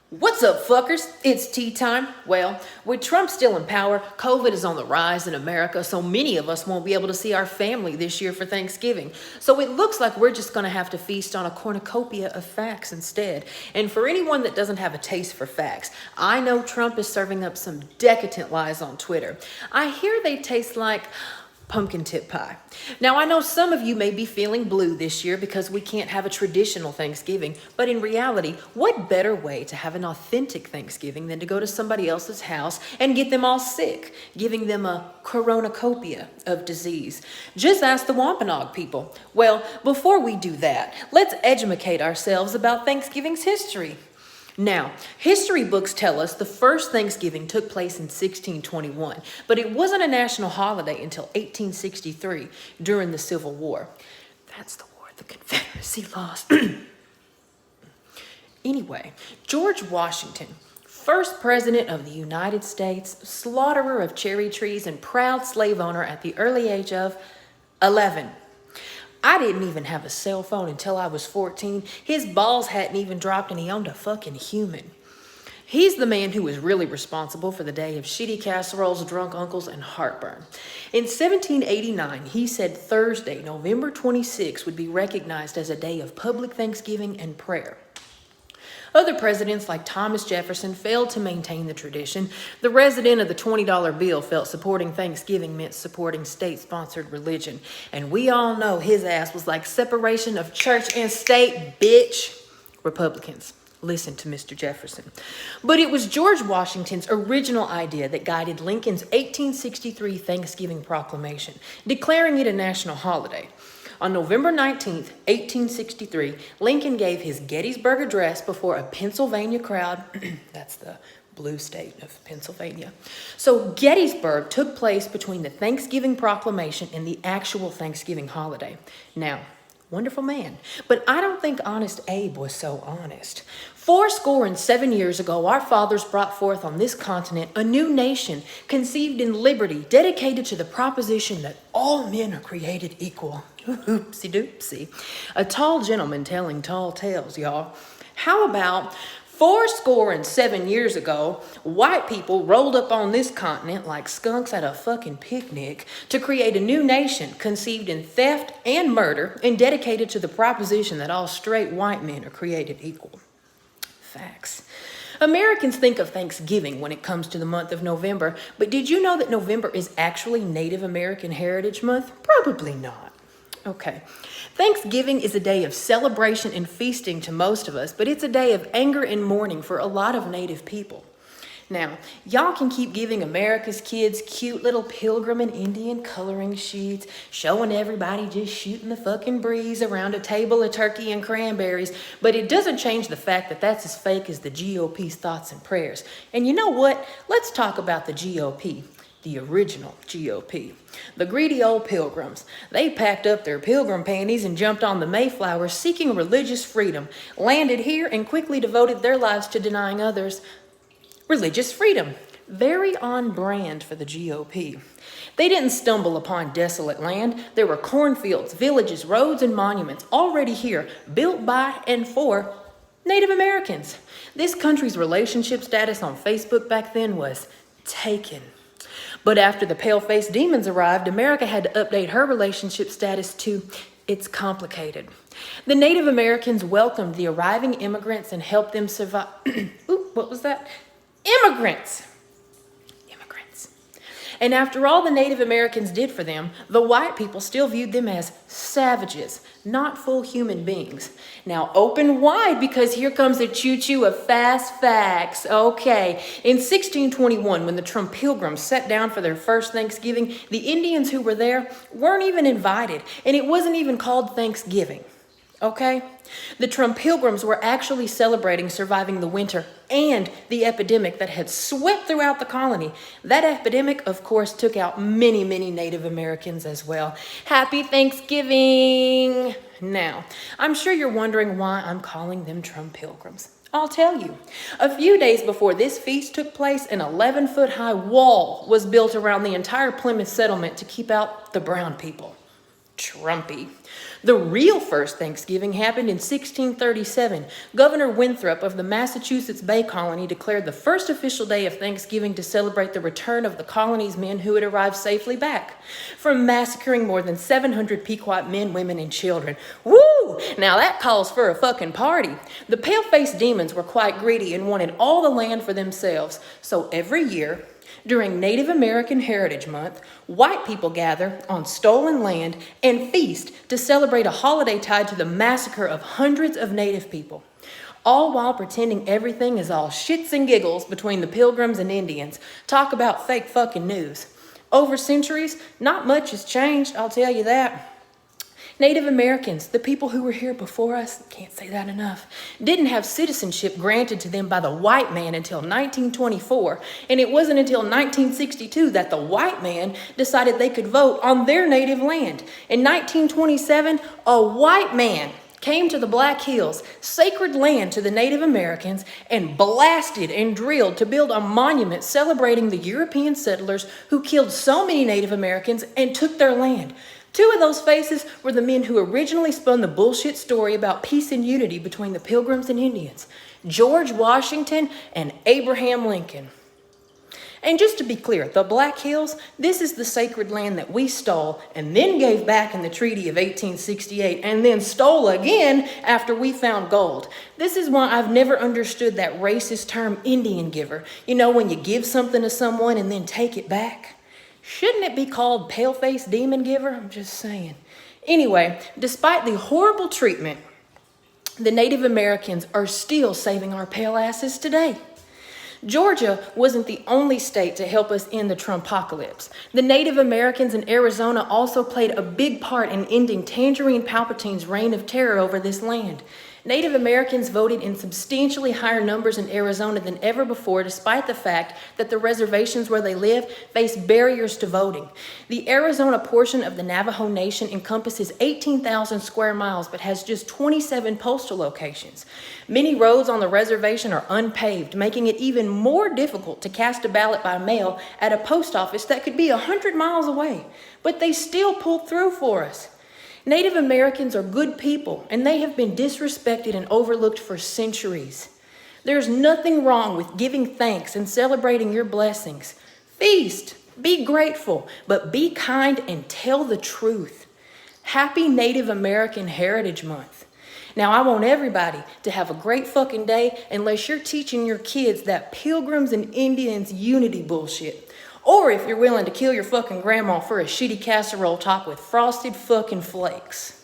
What's up, fuckers? It's tea time. Well, with Trump still in power, COVID is on the rise in America, so many of us won't be able to see our family this year for Thanksgiving. So it looks like we're just going to have to feast on a cornucopia of facts instead. And for anyone that doesn't have a taste for facts, I know Trump is serving up some decadent lies on Twitter. I hear they taste like pumpkin tip pie. Now, I know some of you may be feeling blue this year because we can't have a traditional Thanksgiving, but in reality, what better way to have an authentic Thanksgiving than to go to somebody else's house and get them all sick, giving them a cornucopia of disease? Just ask the Wampanoag people. Well, before we do that, let's educate ourselves about Thanksgiving's history. Now, history books tell us the first Thanksgiving took place in 1621, but it wasn't a national holiday until 1863 during the Civil War. That's the war the Confederacy lost. Anyway, George Washington, first president of the United States, slaughterer of cherry trees, and proud slave owner at the early age of 11. I didn't even have a cell phone until I was 14. His balls hadn't even dropped and he owned a fucking human. He's the man who was really responsible for the day of shitty casseroles, drunk uncles, and heartburn. In 1789, he said Thursday, November 26, would be recognized as a day of public thanksgiving and prayer. Other presidents like Thomas Jefferson failed to maintain the tradition. The resident of the $20 bill felt supporting Thanksgiving meant supporting state-sponsored religion. And we all know his ass was like separation of church and state, bitch. Republicans, listen to Mr. Jefferson. But it was George Washington's original idea that guided Lincoln's 1863 Thanksgiving Proclamation, declaring it a national holiday. On November 19th, 1863, Lincoln gave his Gettysburg Address before a Pennsylvania crowd. That's the blue state of Pennsylvania. So Gettysburg took place between the Thanksgiving Proclamation and the actual Thanksgiving holiday. Now, wonderful man, but I don't think Honest Abe was so honest. 77 years ago, our fathers brought forth on this continent a new nation conceived in liberty, dedicated to the proposition that all men are created equal. Oopsie doopsie. A tall gentleman telling tall tales, y'all. How about 77 years ago, white people rolled up on this continent like skunks at a fucking picnic to create a new nation conceived in theft and murder and dedicated to the proposition that all straight white men are created equal. Facts. Americans think of Thanksgiving when it comes to the month of November, but did you know that November is actually Native American Heritage Month? Probably not. Okay. Thanksgiving is a day of celebration and feasting to most of us, but it's a day of anger and mourning for a lot of Native people. Now, y'all can keep giving America's kids cute little Pilgrim and Indian coloring sheets, showing everybody just shooting the fucking breeze around a table of turkey and cranberries, but it doesn't change the fact that that's as fake as the GOP's thoughts and prayers. And you know what? Let's talk about the GOP. The original GOP. The greedy old pilgrims. They packed up their pilgrim panties and jumped on the Mayflower seeking religious freedom, landed here and quickly devoted their lives to denying others religious freedom. Very on brand for the GOP. They didn't stumble upon desolate land. There were cornfields, villages, roads, and monuments already here, built by and for Native Americans. This country's relationship status on Facebook back then was taken. But after the pale-faced demons arrived, America had to update her relationship status to it's complicated. The Native Americans welcomed the arriving immigrants and helped them survive. Ooh, what was that? Immigrants. And after all the Native Americans did for them, the white people still viewed them as savages, not full human beings. Now open wide because here comes a choo-choo of fast facts. Okay, in 1621, when the Trump Pilgrims sat down for their first Thanksgiving, the Indians who were there weren't even invited, and it wasn't even called Thanksgiving. Okay? The Trump Pilgrims were actually celebrating surviving the winter and the epidemic that had swept throughout the colony. That epidemic, of course, took out many, many Native Americans as well. Happy Thanksgiving! Now, I'm sure you're wondering why I'm calling them Trump Pilgrims. I'll tell you. A few days before this feast took place, an 11-foot-high wall was built around the entire Plymouth settlement to keep out the brown people. Trumpy. The real first Thanksgiving happened in 1637. Governor Winthrop of the Massachusetts Bay Colony declared the first official day of Thanksgiving to celebrate the return of the colony's men who had arrived safely back from massacring more than 700 Pequot men, women, and children. Woo! Now that calls for a fucking party. The pale-faced demons were quite greedy and wanted all the land for themselves. So every year, during Native American Heritage Month, white people gather on stolen land and feast to celebrate a holiday tied to the massacre of hundreds of Native people, all while pretending everything is all shits and giggles between the Pilgrims and Indians. Talk about fake fucking news. Over centuries, not much has changed, I'll tell you that. Native Americans, the people who were here before us, can't say that enough, didn't have citizenship granted to them by the white man until 1924, and it wasn't until 1962 that the white man decided they could vote on their native land. In 1927, a white man came to the Black Hills, sacred land to the Native Americans, and blasted and drilled to build a monument celebrating the European settlers who killed so many Native Americans and took their land. Two of those faces were the men who originally spun the bullshit story about peace and unity between the Pilgrims and Indians, George Washington and Abraham Lincoln. And just to be clear, the Black Hills, this is the sacred land that we stole and then gave back in the Treaty of 1868 and then stole again after we found gold. This is why I've never understood that racist term Indian giver. You know, when you give something to someone and then take it back? Shouldn't it be called pale-faced demon giver? I'm just saying. Anyway, despite the horrible treatment, the Native Americans are still saving our pale asses today. Georgia wasn't the only state to help us end the Trumpocalypse. The Native Americans in Arizona also played a big part in ending Tangerine Palpatine's reign of terror over this land. Native Americans voted in substantially higher numbers in Arizona than ever before, despite the fact that the reservations where they live face barriers to voting. The Arizona portion of the Navajo Nation encompasses 18,000 square miles, but has just 27 postal locations. Many roads on the reservation are unpaved, making it even more difficult to cast a ballot by mail at a post office that could be 100 miles away. But they still pulled through for us. Native Americans are good people, and they have been disrespected and overlooked for centuries. There's nothing wrong with giving thanks and celebrating your blessings. Feast, be grateful, but be kind and tell the truth. Happy Native American Heritage Month. Now, I want everybody to have a great fucking day unless you're teaching your kids that Pilgrims and Indians unity bullshit. Or if you're willing to kill your fucking grandma for a shitty casserole topped with frosted fucking flakes.